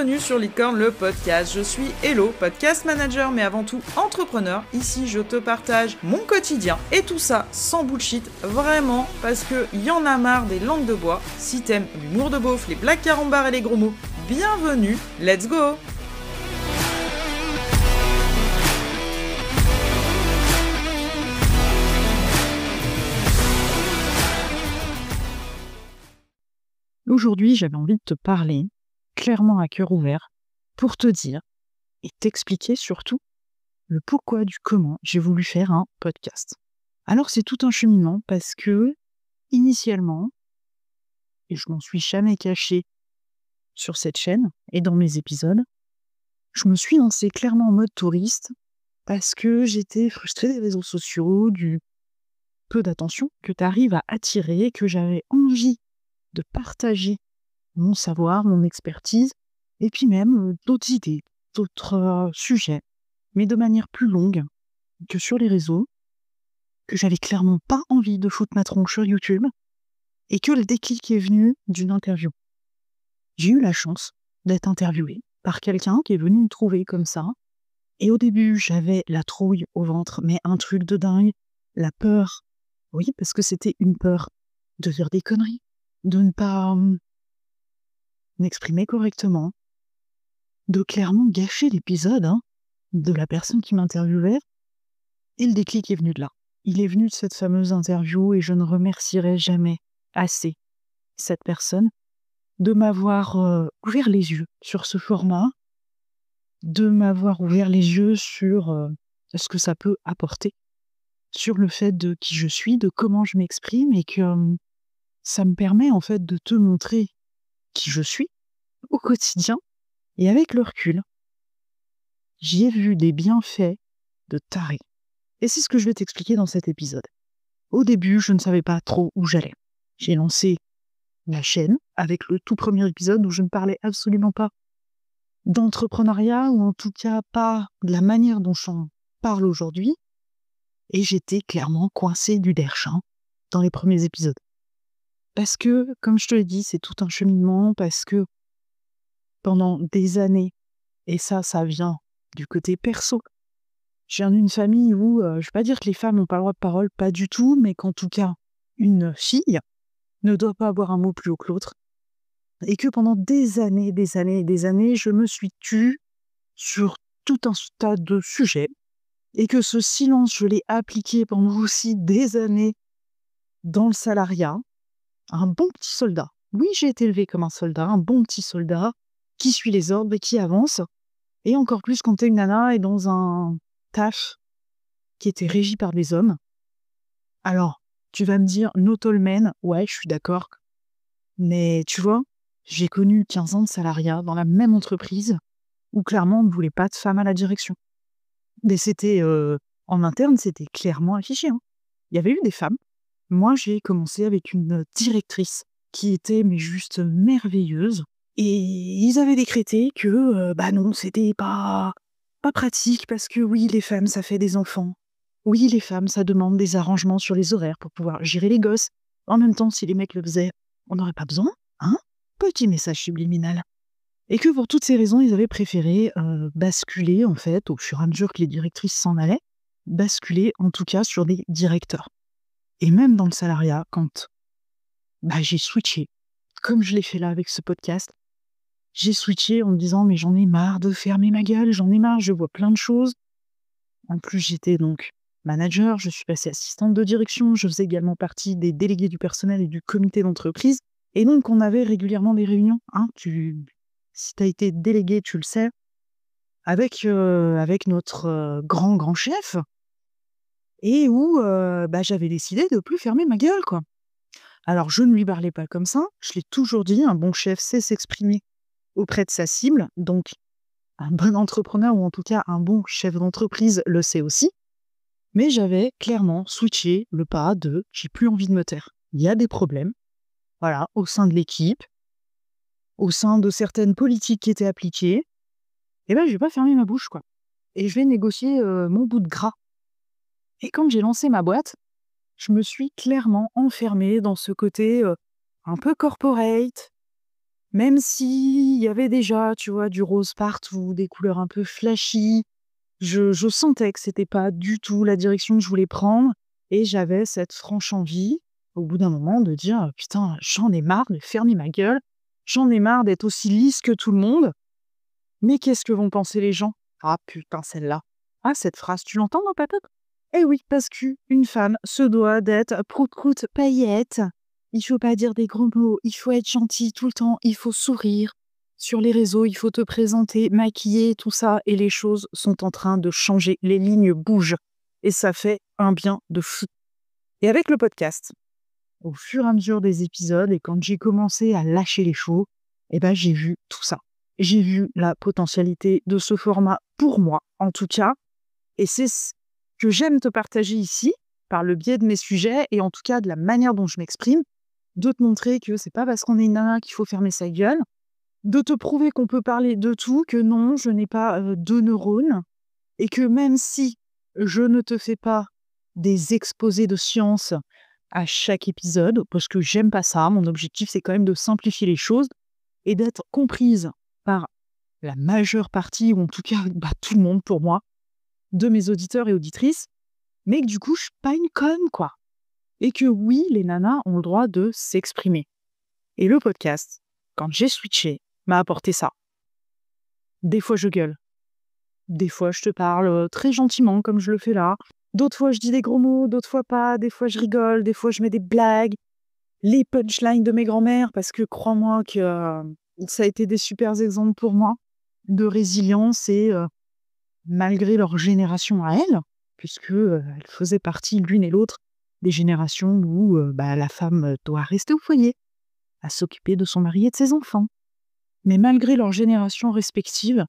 bienvenue sur Licorne le podcast. Je suis Hello, podcast manager, mais avant tout entrepreneur. Ici, je te partage mon quotidien et tout ça sans bullshit, vraiment, parce que y en a marre des langues de bois. Si t'aimes l'humour de beauf, les blagues carambars et les gros mots, bienvenue, let's go! Aujourd'hui, j'avais envie de te parler, clairement à cœur ouvert, pour te dire et t'expliquer surtout le pourquoi du comment j'ai voulu faire un podcast. Alors c'est tout un cheminement parce que, initialement, et je m'en suis jamais cachée sur cette chaîne et dans mes épisodes, je me suis lancée clairement en mode touriste parce que j'étais frustrée des réseaux sociaux, du peu d'attention que tu arrives à attirer, que j'avais envie de partager mon savoir, mon expertise, et puis même d'autres idées, d'autres sujets, mais de manière plus longue que sur les réseaux, que j'avais clairement pas envie de foutre ma tronche sur YouTube, et que le déclic est venu d'une interview. J'ai eu la chance d'être interviewée par quelqu'un qui est venu me trouver comme ça, et au début, j'avais la trouille au ventre, mais un truc de dingue, la peur, oui, parce que c'était une peur de dire des conneries, de ne pas m'exprimer correctement, de clairement gâcher l'épisode de la personne qui m'interviewait. Et le déclic est venu de là. Il est venu de cette fameuse interview et je ne remercierai jamais assez cette personne de m'avoir ouvert les yeux sur ce format, de m'avoir ouvert les yeux sur ce que ça peut apporter, sur le fait de qui je suis, de comment je m'exprime et que ça me permet en fait de te montrer qui je suis au quotidien. Et avec le recul, j'y ai vu des bienfaits de taré. Et c'est ce que je vais t'expliquer dans cet épisode. Au début, je ne savais pas trop où j'allais. J'ai lancé la chaîne avec le tout premier épisode où je ne parlais absolument pas d'entrepreneuriat, ou en tout cas pas de la manière dont j'en parle aujourd'hui. Et j'étais clairement coincée du derche dans les premiers épisodes. Parce que, comme je te l'ai dit, c'est tout un cheminement, parce que pendant des années, et ça vient du côté perso. Je viens d'une famille où, je ne vais pas dire que les femmes n'ont pas le droit de parole, pas du tout, mais qu'en tout cas, une fille ne doit pas avoir un mot plus haut que l'autre. Et que pendant des années, je me suis tue sur tout un tas de sujets. Et que ce silence, je l'ai appliqué pendant aussi des années dans le salariat. Un bon petit soldat. Oui, j'ai été élevée comme un soldat, un bon petit soldat qui suit les ordres et qui avance. Et encore plus quand t'es une nana et dans un taf qui était régi par des hommes. Alors, tu vas me dire, not all men, ouais, je suis d'accord. Mais tu vois, j'ai connu 15 ans de salariat dans la même entreprise où clairement on ne voulait pas de femmes à la direction. Mais c'était, en interne, c'était clairement affiché. Il y avait eu des femmes. Moi, j'ai commencé avec une directrice qui était mais juste merveilleuse. Et ils avaient décrété que, non, c'était pas pratique parce que oui, les femmes, ça fait des enfants. Oui, les femmes, ça demande des arrangements sur les horaires pour pouvoir gérer les gosses. En même temps, si les mecs le faisaient, on n'aurait pas besoin, Petit message subliminal. Et que pour toutes ces raisons, ils avaient préféré basculer, en fait, au fur et à mesure que les directrices s'en allaient, basculer en tout cas sur des directeurs. Et même dans le salariat, quand j'ai switché, comme je l'ai fait là avec ce podcast, j'ai switché en me disant mais j'en ai marre de fermer ma gueule, j'en ai marre, je vois plein de choses. En plus, j'étais donc manager, je suis passée assistante de direction, je faisais également partie des délégués du personnel et du comité d'entreprise. Et donc, on avait régulièrement des réunions. Si tu as été délégué, tu le sais, avec notre grand chef, et où j'avais décidé de plus fermer ma gueule, quoi. Alors, je ne lui parlais pas comme ça, je l'ai toujours dit, un bon chef sait s'exprimer auprès de sa cible, donc un bon entrepreneur, ou en tout cas un bon chef d'entreprise le sait aussi, mais j'avais clairement switché le pas de « j'ai plus envie de me taire ». Il y a des problèmes, voilà, au sein de l'équipe, au sein de certaines politiques qui étaient appliquées, et je vais pas fermer ma bouche, quoi. Et je vais négocier mon bout de gras. Et quand j'ai lancé ma boîte, je me suis clairement enfermée dans ce côté un peu corporate, Même s'il y avait déjà, tu vois, du rose partout, des couleurs un peu flashy, je sentais que c'était pas du tout la direction que je voulais prendre et j'avais cette franche envie, au bout d'un moment, de dire: «Putain, j'en ai marre de fermer ma gueule, j'en ai marre d'être aussi lisse que tout le monde, mais qu'est-ce que vont penser les gens?» Ah putain, celle-là. Ah, cette phrase, tu l'entends dans ta tête? Eh oui, parce qu'une femme se doit d'être prout-prout paillette. Il faut pas dire des gros mots, il faut être gentil tout le temps, il faut sourire. Sur les réseaux, il faut te présenter, maquiller, tout ça, et les choses sont en train de changer, les lignes bougent, et ça fait un bien de fou. Et avec le podcast, au fur et à mesure des épisodes, et quand j'ai commencé à lâcher les chevaux, eh ben, j'ai vu tout ça. J'ai vu la potentialité de ce format pour moi, en tout cas, et c'est ce que j'aime te partager ici, par le biais de mes sujets, et en tout cas de la manière dont je m'exprime, de te montrer que c'est pas parce qu'on est une nana qu'il faut fermer sa gueule, de te prouver qu'on peut parler de tout, que non, je n'ai pas 2 neurones, et que même si je ne te fais pas des exposés de science à chaque épisode, parce que j'aime pas ça, mon objectif c'est quand même de simplifier les choses et d'être comprise par la majeure partie, ou en tout cas tout le monde pour moi, de mes auditeurs et auditrices, mais que du coup je suis pas une conne quoi. Et que oui, les nanas ont le droit de s'exprimer. Et le podcast, quand j'ai switché, m'a apporté ça. Des fois je gueule, des fois je te parle très gentiment comme je le fais là, d'autres fois je dis des gros mots, d'autres fois pas, des fois je rigole, des fois je mets des blagues, les punchlines de mes grands-mères, parce que crois-moi que ça a été des super exemples pour moi de résilience, et malgré leur génération à elles, puisque elles faisaient partie l'une et l'autre des générations où la femme doit rester au foyer, à s'occuper de son mari et de ses enfants. Mais malgré leur génération respective,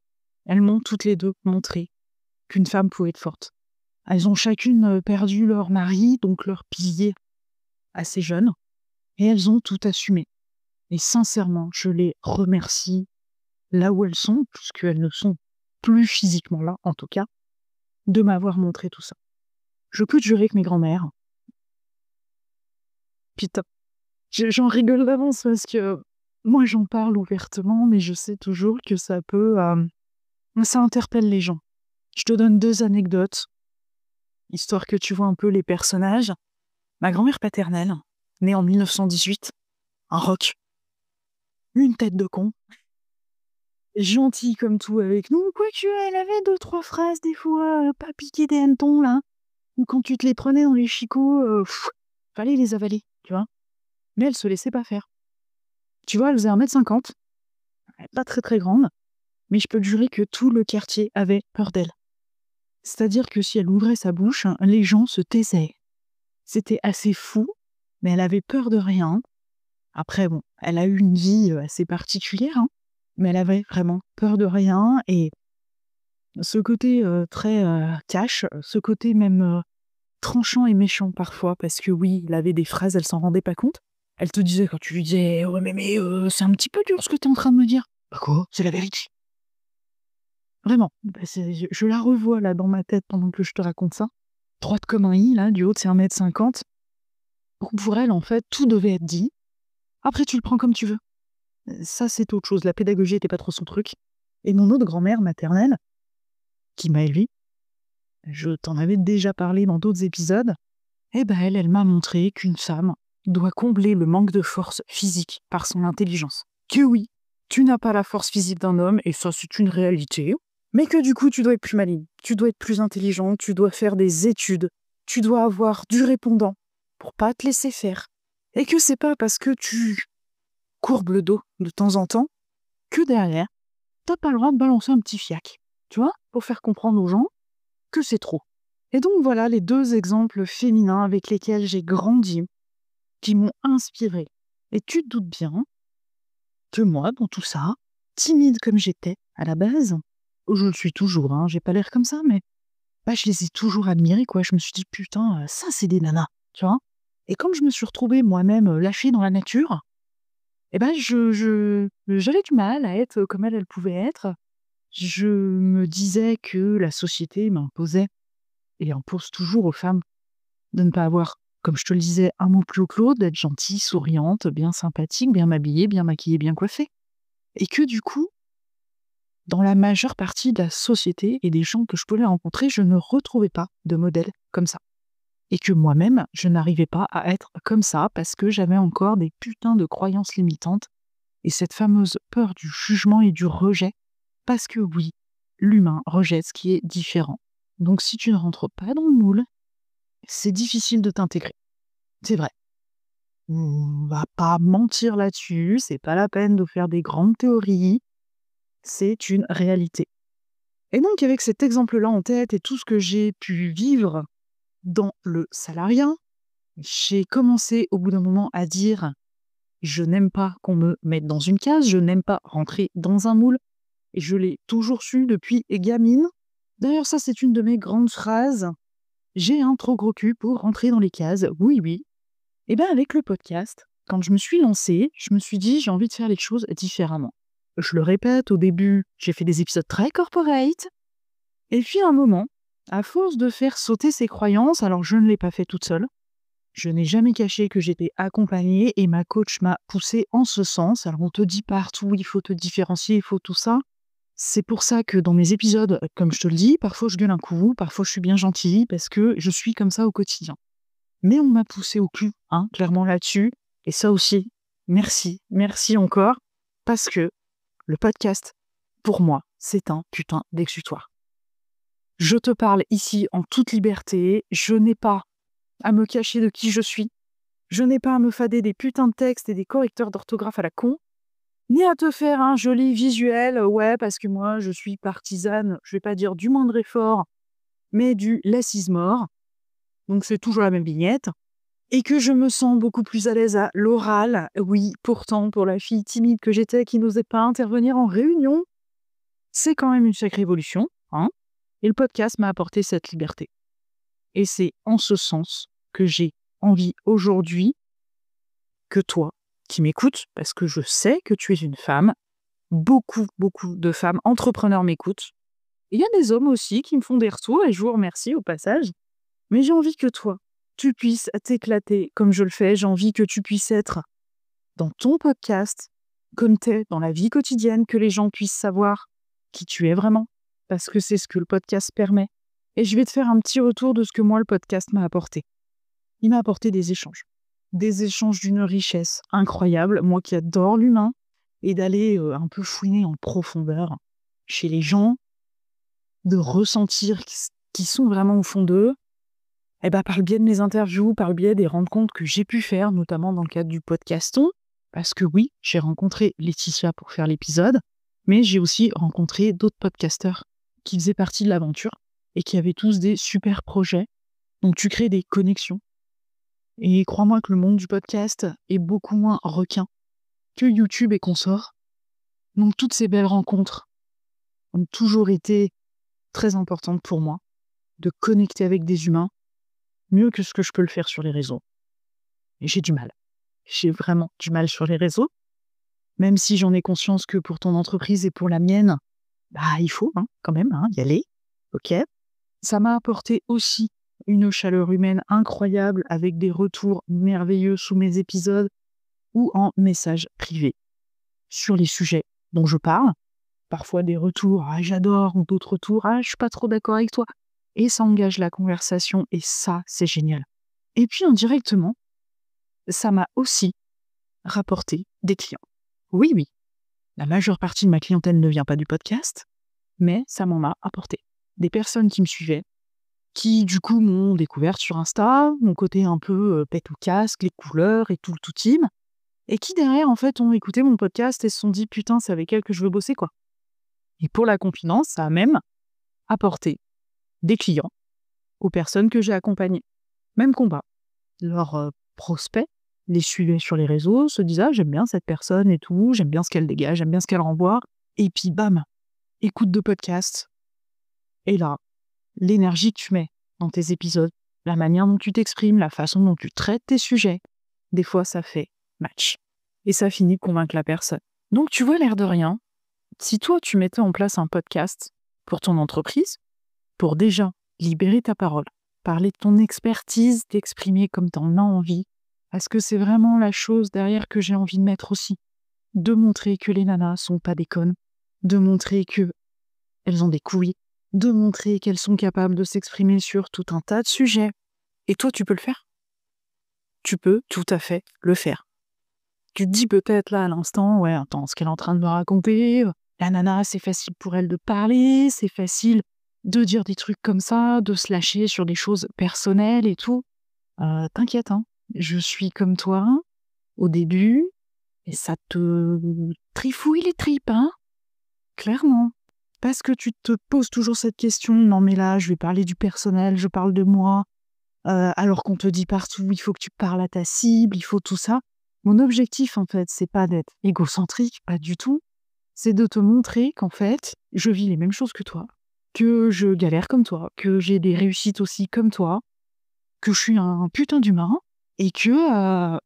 elles m'ont toutes les deux montré qu'une femme pouvait être forte. Elles ont chacune perdu leur mari, donc leur pilier, assez jeune, et elles ont tout assumé. Et sincèrement, je les remercie là où elles sont, puisqu'elles ne sont plus physiquement là, en tout cas, de m'avoir montré tout ça. Je peux te jurer que mes grands-mères, putain, j'en rigole d'avance parce que moi j'en parle ouvertement, mais je sais toujours que ça interpelle les gens. Je te donne 2 anecdotes, histoire que tu vois un peu les personnages. Ma grand-mère paternelle, née en 1918, un roc, une tête de con, gentille comme tout avec nous, quoique elle avait 2-3 phrases des fois, pas piquer des hannetons là, ou quand tu te les prenais dans les chicots, fallait les avaler, tu vois. Mais elle se laissait pas faire. Tu vois, elle faisait 1,50 m, pas très très grande, mais je peux te jurer que tout le quartier avait peur d'elle. C'est-à-dire que si elle ouvrait sa bouche, les gens se taisaient. C'était assez fou, mais elle avait peur de rien. Après, bon, elle a eu une vie assez particulière, hein, mais elle avait vraiment peur de rien, et ce côté très cash, ce côté même tranchant et méchant parfois, parce que oui, il avait des phrases, elle s'en rendait pas compte. Elle te disait, quand tu lui disais: «Ouais, mais c'est un petit peu dur ce que tu es en train de me dire». «Bah quoi? C'est la vérité». Vraiment, je la revois là dans ma tête pendant que je te raconte ça. Droite comme un i là, du haut de ses 1,50 m. Pour elle, en fait, tout devait être dit. Après, tu le prends comme tu veux. Ça, c'est autre chose. La pédagogie était pas trop son truc. Et mon autre grand-mère maternelle, qui m'a élevée, je t'en avais déjà parlé dans d'autres épisodes, elle m'a montré qu'une femme doit combler le manque de force physique par son intelligence. Que oui, tu n'as pas la force physique d'un homme, et ça c'est une réalité, mais que du coup tu dois être plus maligne, tu dois être plus intelligent, tu dois faire des études, tu dois avoir du répondant pour pas te laisser faire. Et que c'est pas parce que tu courbes le dos de temps en temps que derrière, t'as pas le droit de balancer un petit fiac, tu vois, pour faire comprendre aux gens que c'est trop. Et donc voilà les 2 exemples féminins avec lesquels j'ai grandi, qui m'ont inspirée. Et tu te doutes bien que moi, dans tout ça, timide comme j'étais à la base, je le suis toujours, hein, j'ai pas l'air comme ça, mais je les ai toujours admirées, quoi. Je me suis dit: «Putain, ça c'est des nanas», tu vois? Et quand je me suis retrouvée moi-même lâchée dans la nature, j'avais du mal à être comme elle pouvait être. Je me disais que la société m'imposait, et impose toujours aux femmes, de ne pas avoir, comme je te le disais, un mot plus haut que l'autre, d'être gentille, souriante, bien sympathique, bien habillée, bien maquillée, bien coiffée. Et que du coup, dans la majeure partie de la société et des gens que je pouvais rencontrer, je ne retrouvais pas de modèle comme ça. Et que moi-même, je n'arrivais pas à être comme ça parce que j'avais encore des putains de croyances limitantes et cette fameuse peur du jugement et du rejet. Parce que oui, l'humain rejette ce qui est différent. Donc si tu ne rentres pas dans le moule, c'est difficile de t'intégrer. C'est vrai. On va pas mentir là-dessus, c'est pas la peine de faire des grandes théories, c'est une réalité. Et donc avec cet exemple-là en tête et tout ce que j'ai pu vivre dans le salariat, j'ai commencé au bout d'un moment à dire « je n'aime pas qu'on me mette dans une case, je n'aime pas rentrer dans un moule ». Et je l'ai toujours su depuis gamine. D'ailleurs, ça, c'est une de mes grandes phrases. J'ai un trop gros cul pour rentrer dans les cases. Oui, oui. Et bien, avec le podcast, quand je me suis lancée, je me suis dit, j'ai envie de faire les choses différemment. Je le répète, au début, j'ai fait des épisodes très corporate. Et puis, à un moment, à force de faire sauter ces croyances, alors je ne l'ai pas fait toute seule. Je n'ai jamais caché que j'étais accompagnée et ma coach m'a poussée en ce sens. Alors, on te dit partout, il faut te différencier, il faut tout ça. C'est pour ça que dans mes épisodes, comme je te le dis, parfois je gueule un coup, parfois je suis bien gentille, parce que je suis comme ça au quotidien. Mais on m'a poussé au cul, clairement là-dessus. Et ça aussi, merci encore, parce que le podcast, pour moi, c'est un putain d'exutoire. Je te parle ici en toute liberté, je n'ai pas à me cacher de qui je suis, je n'ai pas à me fader des putains de textes et des correcteurs d'orthographe à la con, ni à te faire un joli visuel, ouais, parce que moi, je suis partisane, je vais pas dire du moindre effort, mais du less is more. Donc c'est toujours la même vignette. Et que je me sens beaucoup plus à l'aise à l'oral. Oui, pourtant, pour la fille timide que j'étais qui n'osait pas intervenir en réunion, c'est quand même une sacrée évolution, Et le podcast m'a apporté cette liberté. Et c'est en ce sens que j'ai envie aujourd'hui que toi, qui m'écoutes, parce que je sais que tu es une femme, beaucoup de femmes entrepreneurs m'écoutent. Il y a des hommes aussi qui me font des retours et je vous remercie au passage. Mais j'ai envie que toi, tu puisses t'éclater comme je le fais. J'ai envie que tu puisses être dans ton podcast, comme t'es dans la vie quotidienne, que les gens puissent savoir qui tu es vraiment, parce que c'est ce que le podcast permet. Et je vais te faire un petit retour de ce que moi, le podcast m'a apporté. Il m'a apporté des échanges d'une richesse incroyable. Moi qui adore l'humain, et d'aller un peu fouiner en profondeur chez les gens, de ressentir qui sont vraiment au fond d'eux, et par le biais de mes interviews, par le biais des rencontres que j'ai pu faire, notamment dans le cadre du podcaston, parce que oui, j'ai rencontré Laetitia pour faire l'épisode, mais j'ai aussi rencontré d'autres podcasteurs qui faisaient partie de l'aventure et qui avaient tous des super projets. Donc tu crées des connexions. Et crois-moi que le monde du podcast est beaucoup moins requin que YouTube et consorts. Donc toutes ces belles rencontres ont toujours été très importantes pour moi, de connecter avec des humains, mieux que ce que je peux le faire sur les réseaux. Et j'ai du mal. J'ai vraiment du mal sur les réseaux, même si j'en ai conscience que pour ton entreprise et pour la mienne, il faut quand même y aller, ok. Ça m'a apporté aussi une chaleur humaine incroyable avec des retours merveilleux sous mes épisodes ou en message privé sur les sujets dont je parle. Parfois des retours « j'adore » ou d'autres retours « je suis pas trop d'accord avec toi ». Et ça engage la conversation et ça, c'est génial. Et puis indirectement, ça m'a aussi rapporté des clients. Oui, la majeure partie de ma clientèle ne vient pas du podcast, mais ça m'en a apporté. Des personnes qui me suivaient, qui du coup m'ont découverte sur Insta, mon côté un peu pète ou casque, les couleurs et tout le tout team, et qui derrière en fait ont écouté mon podcast et se sont dit putain c'est avec elle que je veux bosser quoi. Et pour la confidence, ça a même apporté des clients aux personnes que j'ai accompagnées. Même combat. Leurs prospects les suivaient sur les réseaux, se disaient j'aime bien cette personne et tout, j'aime bien ce qu'elle dégage, j'aime bien ce qu'elle renvoie, et puis bam, écoute de podcast. Et là, l'énergie que tu mets dans tes épisodes, la manière dont tu t'exprimes, la façon dont tu traites tes sujets, des fois ça fait match. Et ça finit de convaincre la personne. Donc tu vois, l'air de rien, si toi tu mettais en place un podcast pour ton entreprise, pour déjà libérer ta parole, parler de ton expertise, t'exprimer comme t'en as envie, parce que c'est vraiment la chose derrière que j'ai envie de mettre aussi. de montrer que les nanas sont pas des connes, de montrer que elles ont des couilles, de montrer qu'elles sont capables de s'exprimer sur tout un tas de sujets. Et toi, tu peux le faire. Tu peux tout à fait le faire. Tu te dis peut-être là à l'instant, ouais, attends, ce qu'elle est en train de me raconter, la nana, c'est facile pour elle de parler, c'est facile de dire des trucs comme ça, de se lâcher sur des choses personnelles et tout. T'inquiète, hein, je suis comme toi au début, et ça te trifouille les tripes, hein, clairement. Parce que tu te poses toujours cette question, non mais là, je vais parler du personnel, je parle de moi, alors qu'on te dit partout, il faut que tu parles à ta cible, il faut tout ça. Mon objectif, en fait, c'est pas d'être égocentrique, pas du tout. C'est de te montrer qu'en fait, je vis les mêmes choses que toi, que je galère comme toi, que j'ai des réussites aussi comme toi, que je suis un putain d'humain, et que,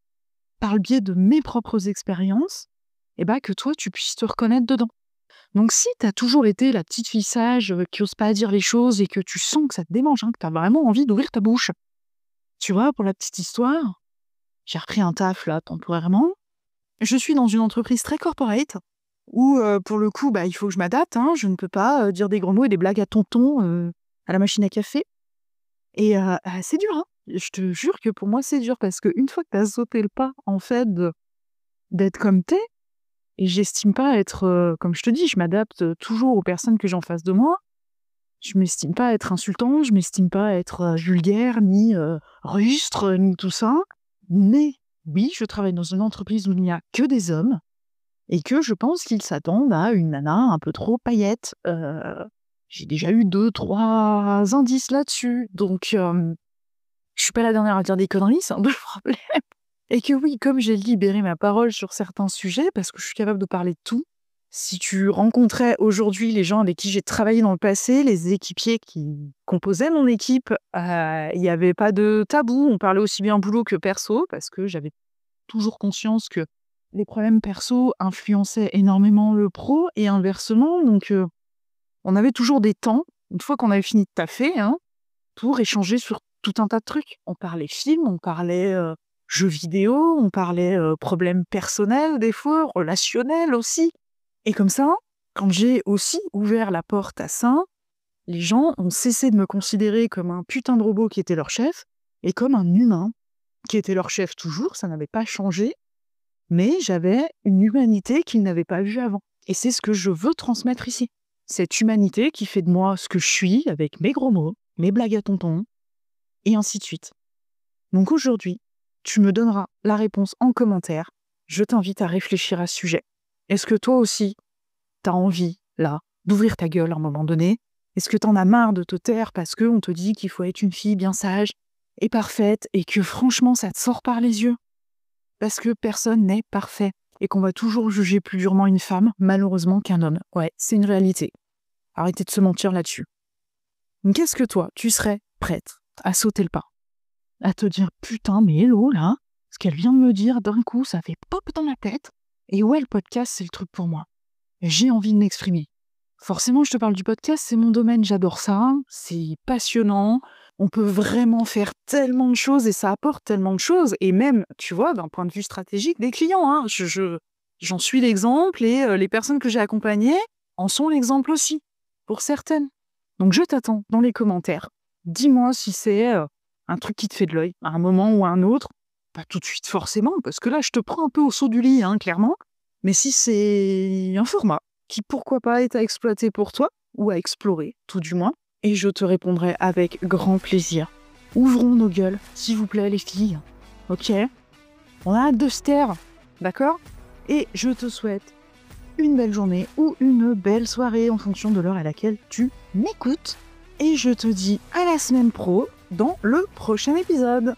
par le biais de mes propres expériences, que toi, tu puisses te reconnaître dedans. Donc si t'as toujours été la petite fille sage qui ose pas dire les choses et que tu sens que ça te démange, que t'as vraiment envie d'ouvrir ta bouche. Tu vois, pour la petite histoire, j'ai repris un taf là temporairement. Je suis dans une entreprise très corporate où pour le coup, il faut que je m'adapte. Je ne peux pas dire des gros mots et des blagues à tonton à la machine à café. Et c'est dur, hein. Je te jure que pour moi c'est dur parce qu'une fois que t'as sauté le pas en fait d'être comme t'es, et j'estime pas être, comme je te dis, je m'adapte toujours aux personnes que j'ai en face de moi. Je m'estime pas être insultante, je m'estime pas être vulgaire, ni rustre, ni tout ça. Mais oui, je travaille dans une entreprise où il n'y a que des hommes et que je pense qu'ils s'attendent à une nana un peu trop paillette. J'ai déjà eu 2-3 indices là-dessus. Donc, je suis pas la dernière à dire des conneries, c'est un peu le problème. Et que oui, comme j'ai libéré ma parole sur certains sujets, parce que je suis capable de parler de tout, si tu rencontrais aujourd'hui les gens avec qui j'ai travaillé dans le passé, les équipiers qui composaient mon équipe, il n'y avait pas de tabou, on parlait aussi bien boulot que perso, parce que j'avais toujours conscience que les problèmes perso influençaient énormément le pro, et inversement, donc on avait toujours des temps, une fois qu'on avait fini de taffer, pour échanger sur tout un tas de trucs. On parlait films, on parlait jeux vidéo, on parlait problèmes personnels des fois, relationnels aussi. Et comme ça, quand j'ai aussi ouvert la porte à ça, les gens ont cessé de me considérer comme un putain de robot qui était leur chef, et comme un humain qui était leur chef toujours, ça n'avait pas changé, mais j'avais une humanité qu'ils n'avaient pas vue avant. Et c'est ce que je veux transmettre ici. Cette humanité qui fait de moi ce que je suis, avec mes gros mots, mes blagues à tonton, et ainsi de suite. Donc aujourd'hui, tu me donneras la réponse en commentaire. Je t'invite à réfléchir à ce sujet. Est-ce que toi aussi, t'as envie, là, d'ouvrir ta gueule à un moment donné? Est-ce que t'en as marre de te taire parce qu'on te dit qu'il faut être une fille bien sage et parfaite et que franchement, ça te sort par les yeux? Parce que personne n'est parfait et qu'on va toujours juger plus durement une femme, malheureusement, qu'un homme. Ouais, c'est une réalité. Arrêtez de se mentir là-dessus. Donc qu'est-ce que toi, tu serais prête à sauter le pas? À te dire, putain, mais hello, là, ce qu'elle vient de me dire, d'un coup, ça fait pop dans la tête. Et ouais, le podcast, c'est le truc pour moi. J'ai envie de m'exprimer. Forcément, je te parle du podcast, c'est mon domaine, j'adore ça, c'est passionnant, on peut vraiment faire tellement de choses et ça apporte tellement de choses. Et même, tu vois, d'un point de vue stratégique, des clients, j'en suis l'exemple et les personnes que j'ai accompagnées en sont l'exemple aussi, pour certaines. Donc je t'attends dans les commentaires. Dis-moi si c'est un truc qui te fait de l'œil, à un moment ou à un autre. Pas tout de suite forcément, parce que là, je te prends un peu au saut du lit, clairement. Mais si c'est un format qui, pourquoi pas, est à exploiter pour toi, ou à explorer, tout du moins, et je te répondrai avec grand plaisir. Ouvrons nos gueules, s'il vous plaît, les filles. Ok? On a hâte de se taire, d'accord? Et je te souhaite une belle journée ou une belle soirée en fonction de l'heure à laquelle tu m'écoutes. Et je te dis à la semaine pro dans le prochain épisode.